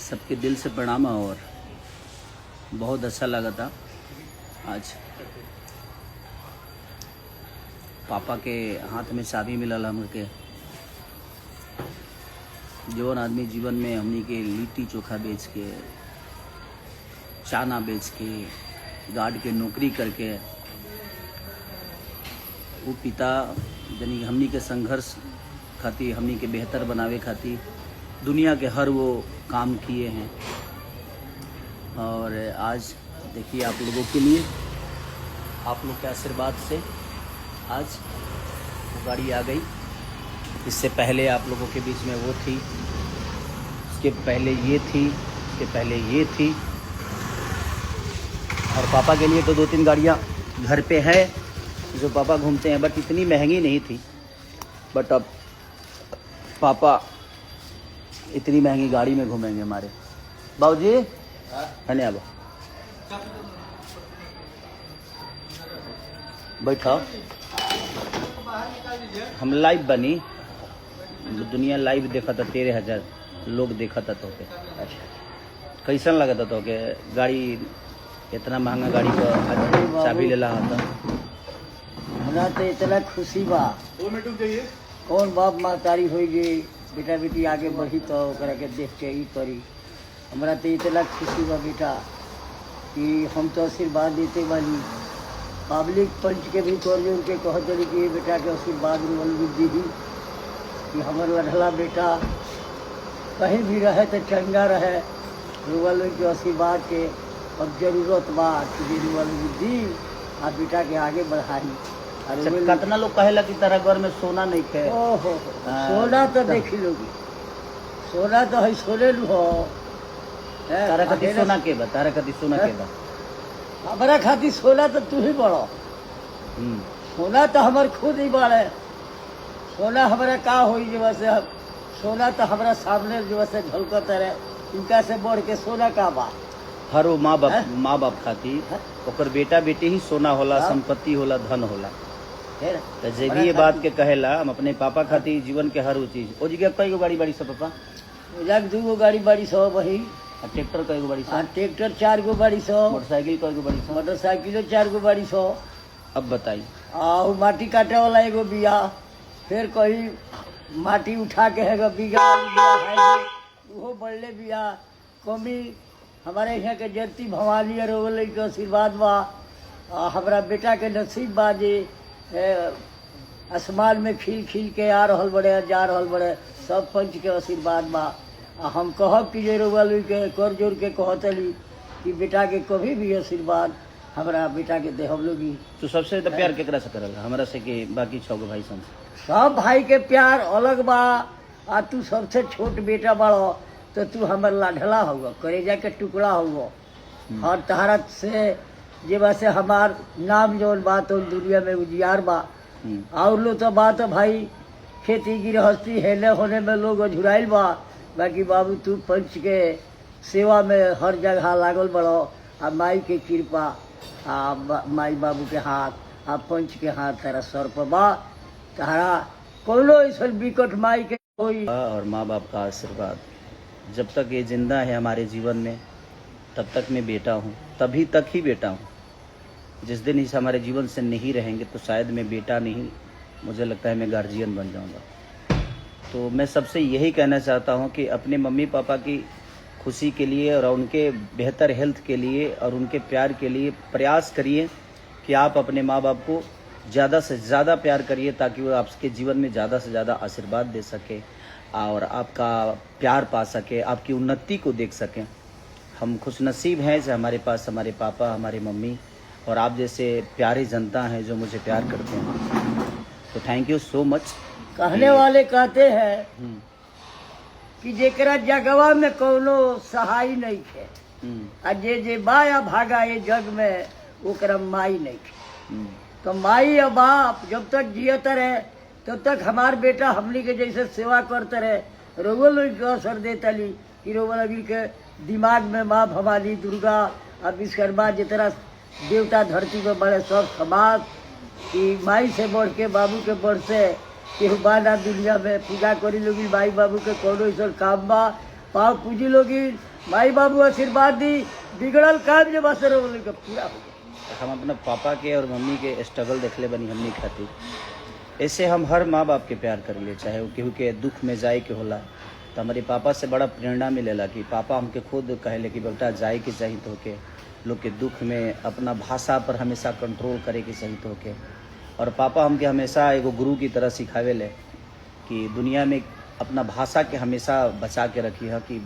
सबके दिल से प्रणाम। और बहुत अच्छा लगा था आज पापा के हाथ में चाबी मिलल हमके। जौन आदमी जीवन में हमनी के लिट्टी चोखा बेच के, चाना बेच के, गार्ड के नौकरी करके, वो पिता यानी हमनी के संघर्ष खातिर, हमनी के बेहतर बनावे खातिर दुनिया के हर वो काम किए हैं। और आज देखिए आप लोगों के लिए, आप लोग के आशीर्वाद से आज वो गाड़ी आ गई। इससे पहले आप लोगों के बीच में वो थी, उसके पहले ये थी, उसके पहले ये थी। और पापा के लिए तो 2-3 गाड़ियाँ घर पे है जो पापा घूमते हैं, बट इतनी महंगी नहीं थी। बट अब पापा इतनी महंगी गाड़ी में घूमेंगे हमारे। बाबूजी है अब बैठा, हम लाइव बनी, दुनिया लाइव देखा था, 13,000 लोग देखा था। तो अच्छा कैसन लगा था तो के गाड़ी इतना महंगा गाड़ी को चाबी ले रहा था? हमरा तो इतना खुशी बा। कौन बाप महतारी हो गई, बेटा बेटी आगे बढ़ी तो ओकरा के देख के ई करी। हमरा तो इतना खुशी बा बेटा कि हम तो आशीर्वाद देते वाली पब्लिक पंच के भी कर उनके कहते रही कि ये बेटा के आशीर्वाद दी कि हमार लड़ला बेटा कहीं भी रहे तो चंगा रहे। रुवल के आशीर्वाद के अब जरूरत बा कि रुवल दी आ बेटा के आगे बढ़ाई। कितना लोग कहेला कि तारा घर में सोना नहीं खे? ओहो सोना तो देखी लोगी, सोना तो है सोने लू हो। तारा कति सोना के बा, तारा कति सोना के बा? हमारा खातिर सोना तो तू ही बड़ो। सोना तो हमार खुद ही बड़े। सोना हमारा का होई जो वैसे सोना तो हमारा सामने जो वैसे झलकत रहे, इनका से बढ़ के सोना का बा। हर वो माँ बाप खातिर ओकर बेटा बेटी ही सोना होला, संपत्ति होला, धन होला। तो जे भी ये बात के कहेला, हम अपने पापा खातिर जीवन के हर वो चीज। ओ जगह कई गो गाड़ी बाड़ी सब पापा? जग 2 गो गाड़ी बाड़ी सो वही। ट्रैक्टर कई गो बाड़ी सो? ट्रैक्टर 4 गो बाड़ी सो। मोटरसाइकिल कई गो बाड़ी सो? मोटरसाइकिलो 4 गो बाड़ी सो। अब बताई माटी काटे वाला एगो बिया, फिर कहीं माटी उठा के है बीघा वो बढ़ले बिया। कमी हमारे यहाँ के जयती भवानी रोल के आशीर्वाद बा। हमारा बेटा के नसीब बा जे आसमान में खिल खिल के आ रहल बड़े, जा रहल बड़े, सब पंच के आशीर्वाद बा। हम कहब कि जे रोल के कर जोड़ के कहतली कि बेटा के कभी भी आशीर्वाद हमारा बेटा के देहब लोगी। तो सबसे तो प्यार केकरा से करल हमरा से कि बाकी 6 गो भाई सन? सब भाई के प्यार अलग बा। आ तू सबसे छोट बेटा बड़ो तो तू हमार लाढला हुआ, करेजा के टुकड़ा हुआ। और तहरा से जे वैसे हमार नाम जौन बात हो दुनिया में उजियार बा। और लो तो बात भाई खेती गृहस्थी हेले होने में लोग अझुराइल बा। बाकी बाबू तू पंच के सेवा में हर जगह लागल बड़ो। आ माई के कृपा, माई बाबू के हाथ, आ पंच के हाथ तेरा सर पर बा। तहरा कोनो ऐसा विकट माई के कोई और माँ बाप का आशीर्वाद जब तक ये जिंदा है हमारे जीवन में, तब तक मैं बेटा हूँ, तभी तक ही बेटा हूँ। जिस दिन इस हमारे जीवन से नहीं रहेंगे तो शायद मैं बेटा नहीं, मुझे लगता है मैं गार्जियन बन जाऊँगा। तो मैं सबसे यही कहना चाहता हूँ कि अपने मम्मी पापा की खुशी के लिए और उनके बेहतर हेल्थ के लिए और उनके प्यार के लिए प्रयास करिए कि आप अपने माँ बाप को ज़्यादा से ज़्यादा प्यार करिए, ताकि वो आपके जीवन में ज़्यादा से ज़्यादा आशीर्वाद दे सके और आपका प्यार पा सके, आपकी उन्नति को देख सकें। हम खुशनसीब हैं जो हमारे पास हमारे पापा, हमारे मम्मी और आप जैसे प्यारे जनता हैं जो मुझे प्यार करते हैं। तो थैंक यू सो मच। कहने वाले कहते हैं कि जेकरा जगवा में कोनो सहाय नहीं खे, आ जे बाया भागा ये जग में ओकरा माई नहीं खे। तो माई और बाप जब तक जियत रहे तब तक हमार बेटा हमनी के जैसे सेवा करते रहे। रोगल के असर देता ली कि रोगल अभी के दिमाग में माँ भवानी, दुर्गा और विश्वकर्मा जितना देवता धरती में बड़े सब समाज कि माई से बढ़ के, बाबू के बढ़ से केहू बाना दुनिया में पूजा करी लोगी। माई बाबू के कोनो ऐसा काम बा, पाँव पूजी लोगी। माई बाबू आशीर्वाद दी, बिगड़ल काम जब असर हो का पूरा हो गया। हम अपना पापा के और मम्मी के स्ट्रगल देखले बनी हमनी खातिर। ऐसे हम हर माँ बाप के प्यार कर ले, चाहे वो केहू के दुख में जाए के होला तो हमारे पापा से बड़ा प्रेरणा मिलेला कि पापा हमके खुद कहेले कि बेटा जाए के चाहिए तो के लोग के दुख में अपना भाषा पर हमेशा कंट्रोल करे के चाहिए तो के। और पापा हमके हमेशा एगो गुरु की तरह सिखावे ले कि दुनिया में अपना भाषा के हमेशा बचा के रखी है कि